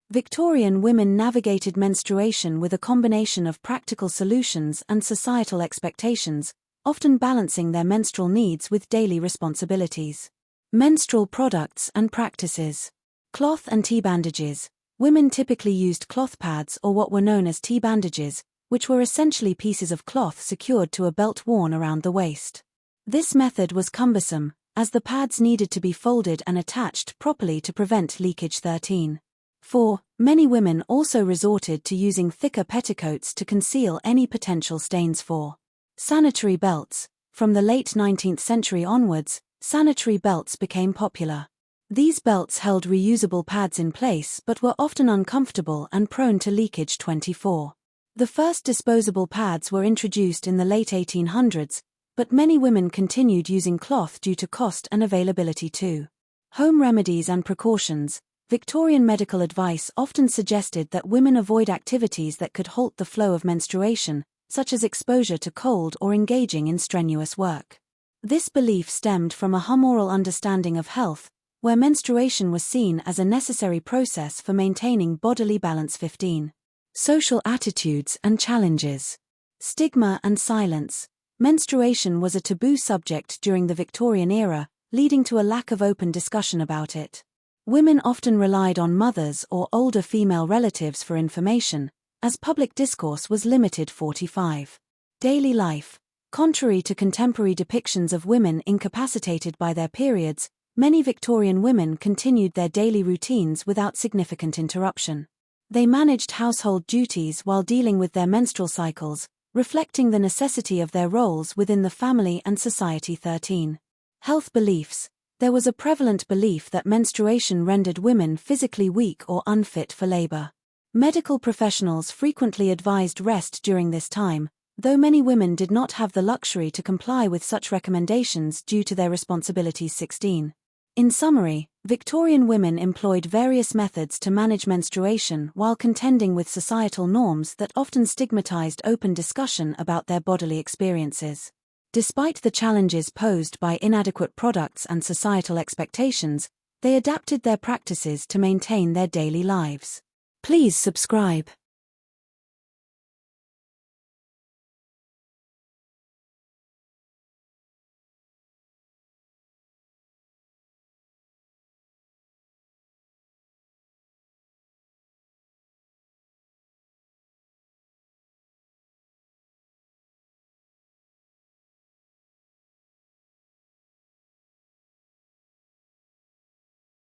Victorian women navigated menstruation with a combination of practical solutions and societal expectations, often balancing their menstrual needs with daily responsibilities. Menstrual products and practices. Cloth and tea bandages. Women typically used cloth pads or what were known as tea bandages, which were essentially pieces of cloth secured to a belt worn around the waist. This method was cumbersome, as the pads needed to be folded and attached properly to prevent leakage. 4. Many women also resorted to using thicker petticoats to conceal any potential stains. 4. Sanitary belts. From the late 19th century onwards, sanitary belts became popular. These belts held reusable pads in place but were often uncomfortable and prone to leakage. 24. The first disposable pads were introduced in the late 1800s, but many women continued using cloth due to cost and availability too. Home remedies and precautions. Victorian medical advice often suggested that women avoid activities that could halt the flow of menstruation, such as exposure to cold or engaging in strenuous work. This belief stemmed from a humoral understanding of health, where menstruation was seen as a necessary process for maintaining bodily balance. 15. Social attitudes and challenges. Stigma and silence. Menstruation was a taboo subject during the Victorian era, leading to a lack of open discussion about it. Women often relied on mothers or older female relatives for information, as public discourse was limited. 45. Daily life. Contrary to contemporary depictions of women incapacitated by their periods, many Victorian women continued their daily routines without significant interruption. They managed household duties while dealing with their menstrual cycles, reflecting the necessity of their roles within the family and society. 13. Health beliefs. There was a prevalent belief that menstruation rendered women physically weak or unfit for labor. Medical professionals frequently advised rest during this time, though many women did not have the luxury to comply with such recommendations due to their responsibilities. 16. In summary, Victorian women employed various methods to manage menstruation while contending with societal norms that often stigmatized open discussion about their bodily experiences. Despite the challenges posed by inadequate products and societal expectations, they adapted their practices to maintain their daily lives. Please subscribe.